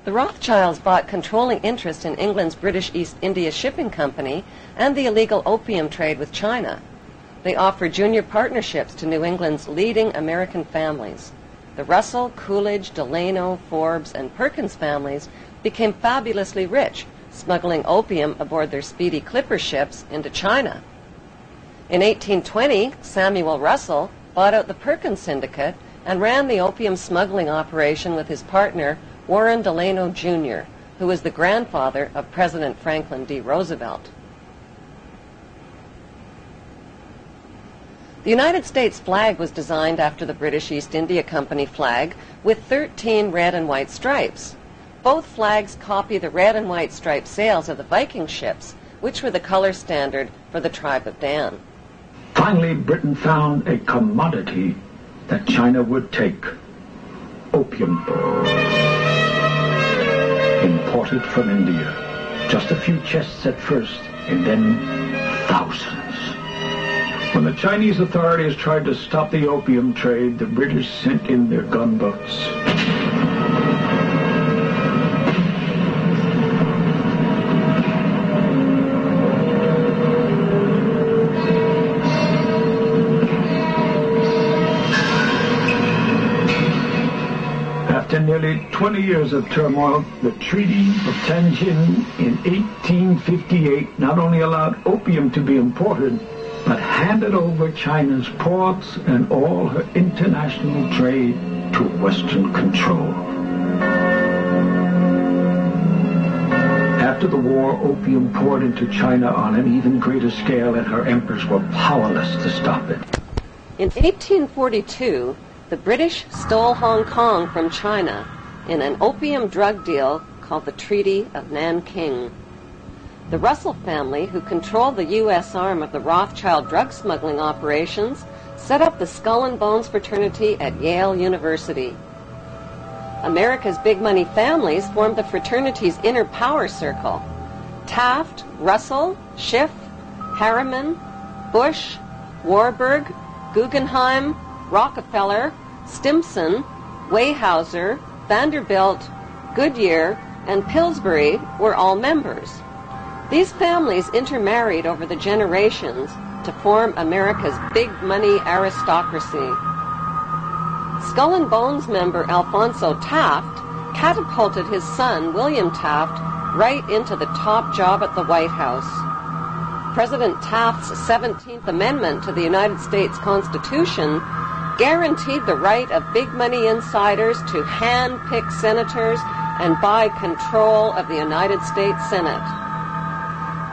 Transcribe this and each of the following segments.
The Rothschilds bought controlling interest in England's British East India Shipping Company and the illegal opium trade with China. They offered junior partnerships to New England's leading American families. The Russell, Coolidge, Delano, Forbes, and Perkins families became fabulously rich, smuggling opium aboard their speedy clipper ships into China. In 1820, Samuel Russell bought out the Perkins Syndicate and ran the opium smuggling operation with his partner, Warren Delano, Jr., who was the grandfather of President Franklin D. Roosevelt. The United States flag was designed after the British East India Company flag with 13 red and white stripes. Both flags copy the red and white striped sails of the Viking ships, which were the color standard for the tribe of Dan. Finally, Britain found a commodity that China would take: opium. Imported from India. Just a few chests at first, and then thousands. When the Chinese authorities tried to stop the opium trade, the British sent in their gunboats. After nearly 20 years of turmoil, the Treaty of Tianjin in 1858 not only allowed opium to be imported, but handed over China's ports and all her international trade to Western control. After the war, opium poured into China on an even greater scale, and her emperors were powerless to stop it. In 1842, the British stole Hong Kong from China in an opium drug deal called the Treaty of Nanking. The Russell family, who controlled the U.S. arm of the Rothschild drug smuggling operations, set up the Skull and Bones fraternity at Yale University. America's big money families formed the fraternity's inner power circle. Taft, Russell, Schiff, Harriman, Bush, Warburg, Guggenheim, Rockefeller, Stimson, Weyerhaeuser, Vanderbilt, Goodyear, and Pillsbury were all members. These families intermarried over the generations to form America's big money aristocracy. Skull and Bones member Alphonso Taft catapulted his son, William Taft, right into the top job at the White House. President Taft's 17th Amendment to the United States Constitution guaranteed the right of big money insiders to hand-pick senators and buy control of the United States Senate.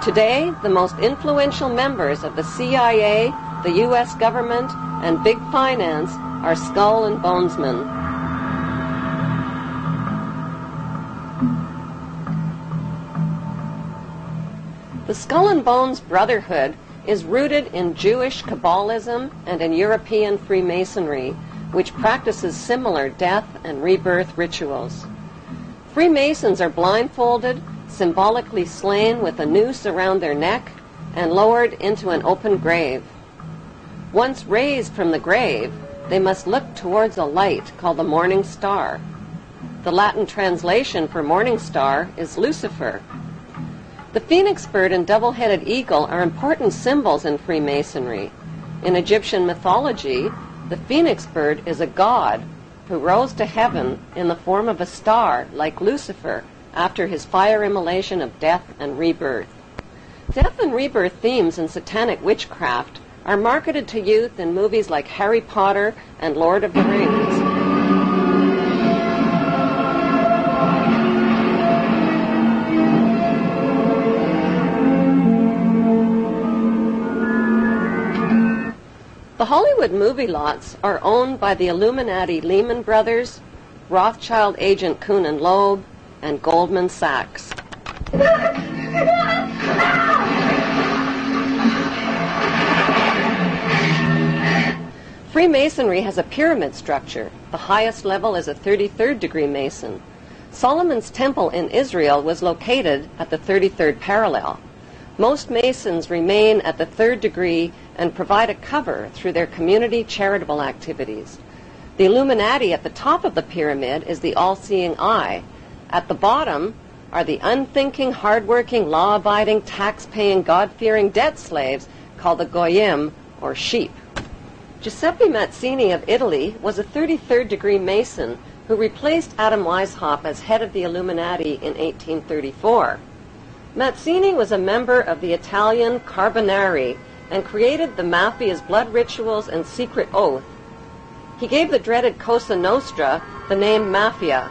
Today, the most influential members of the CIA, the U.S. government, and big finance are Skull and Bonesmen. The Skull and Bones Brotherhood is rooted in Jewish Kabbalism and in European Freemasonry, which practices similar death and rebirth rituals. Freemasons are blindfolded, symbolically slain with a noose around their neck, and lowered into an open grave. Once raised from the grave, they must look towards a light called the morning star. The Latin translation for morning star is Lucifer. The phoenix bird and double-headed eagle are important symbols in Freemasonry. In Egyptian mythology, the phoenix bird is a god who rose to heaven in the form of a star like Lucifer after his fire immolation of death and rebirth. Death and rebirth themes in satanic witchcraft are marketed to youth in movies like Harry Potter and Lord of the Rings. The Hollywood movie lots are owned by the Illuminati Lehman Brothers, Rothschild agent Kuhn and Loeb, and Goldman Sachs. Freemasonry has a pyramid structure. The highest level is a 33rd degree Mason. Solomon's Temple in Israel was located at the 33rd parallel. Most Masons remain at the 3rd degree and provide a cover through their community charitable activities. The Illuminati at the top of the pyramid is the all-seeing eye. At the bottom are the unthinking, hard-working, law-abiding, tax-paying, God-fearing debt slaves called the Goyim, or sheep. Giuseppe Mazzini of Italy was a 33rd degree Mason who replaced Adam Weishaupt as head of the Illuminati in 1834. Mazzini was a member of the Italian Carbonari and created the Mafia's blood rituals and secret oath. He gave the dreaded Cosa Nostra the name Mafia.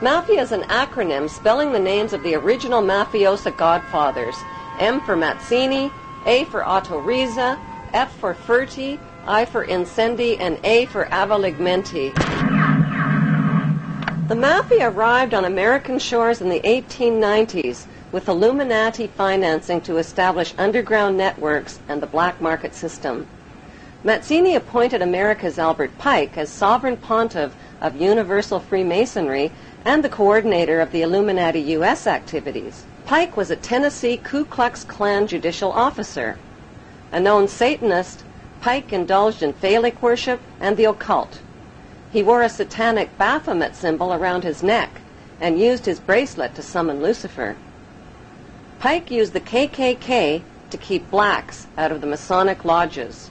Mafia is an acronym spelling the names of the original mafiosa godfathers: M for Mazzini, A for Otto Riza, F for Ferti, I for Incendi, and A for Avaligmenti. The Mafia arrived on American shores in the 1890s with Illuminati financing to establish underground networks and the black market system. Mazzini appointed America's Albert Pike as sovereign pontiff of Universal Freemasonry and the coordinator of the Illuminati U.S. activities. Pike was a Tennessee Ku Klux Klan judicial officer. A known Satanist, Pike indulged in phallic worship and the occult. He wore a satanic Baphomet symbol around his neck and used his bracelet to summon Lucifer. Pike used the KKK to keep blacks out of the Masonic lodges.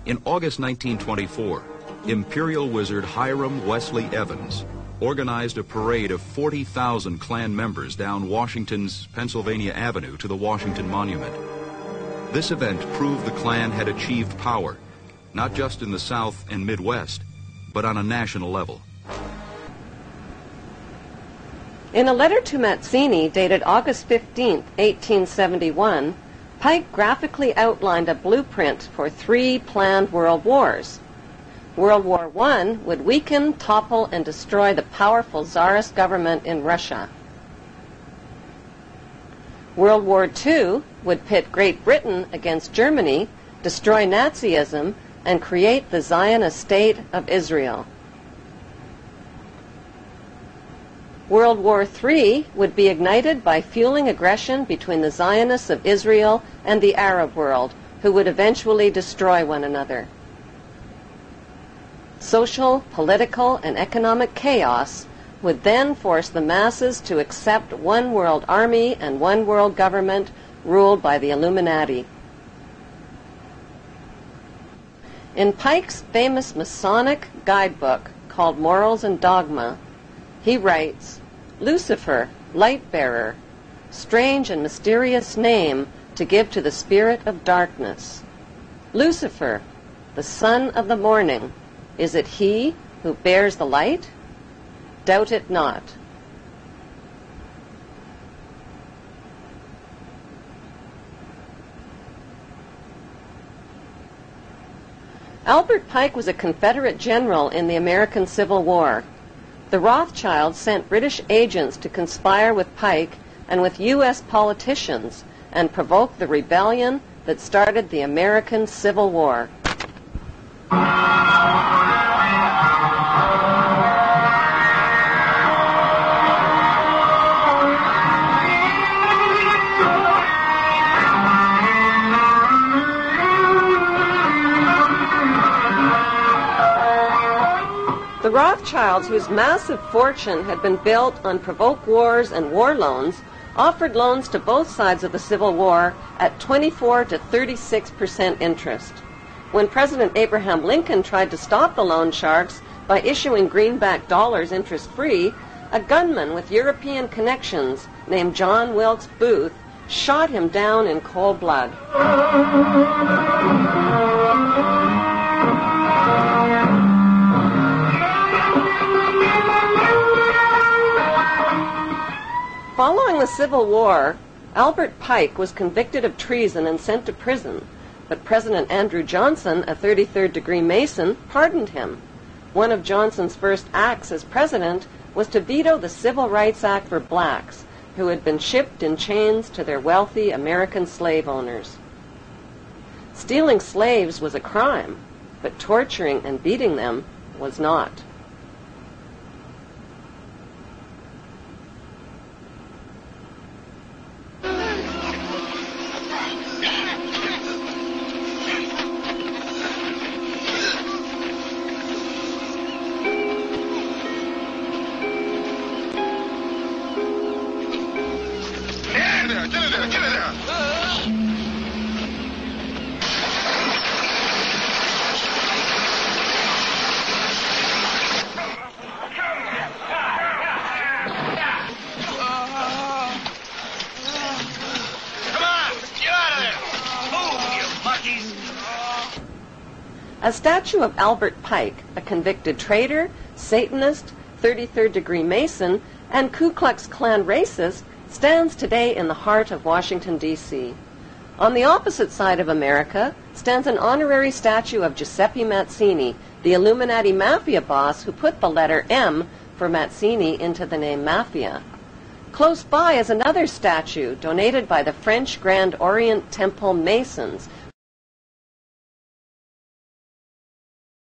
In August 1924, Imperial Wizard Hiram Wesley Evans organized a parade of 40,000 Klan members down Washington's Pennsylvania Avenue to the Washington Monument. This event proved the Klan had achieved power, not just in the South and Midwest, but on a national level. In a letter to Mazzini dated August 15, 1871, Pike graphically outlined a blueprint for 3 planned world wars. World War I would weaken, topple, and destroy the powerful Tsarist government in Russia. World War II would pit Great Britain against Germany, destroy Nazism, and create the Zionist State of Israel. World War III would be ignited by fueling aggression between the Zionists of Israel and the Arab world, who would eventually destroy one another. Social, political, and economic chaos would then force the masses to accept one world army and one world government ruled by the Illuminati. In Pike's famous Masonic guidebook called Morals and Dogma, he writes, "Lucifer, light-bearer, strange and mysterious name to give to the spirit of darkness. Lucifer, the son of the morning, is it he who bears the light? Doubt it not." Albert Pike was a Confederate general in the American Civil War. The Rothschilds sent British agents to conspire with Pike and with U.S. politicians and provoke the rebellion that started the American Civil War. The Rothschilds, whose massive fortune had been built on provoked wars and war loans, offered loans to both sides of the Civil War at 24 to 36% interest. When President Abraham Lincoln tried to stop the loan sharks by issuing greenback dollars interest-free, a gunman with European connections named John Wilkes Booth shot him down in cold blood. Following the Civil War, Albert Pike was convicted of treason and sent to prison, but President Andrew Johnson, a 33rd degree Mason, pardoned him. One of Johnson's first acts as president was to veto the Civil Rights Act for blacks, who had been shipped in chains to their wealthy American slave owners. Stealing slaves was a crime, but torturing and beating them was not. A statue of Albert Pike, a convicted traitor, Satanist, 33rd degree Mason, and Ku Klux Klan racist, stands today in the heart of Washington, D.C. On the opposite side of America stands an honorary statue of Giuseppe Mazzini, the Illuminati Mafia boss who put the letter M for Mazzini into the name Mafia. Close by is another statue donated by the French Grand Orient Temple Masons,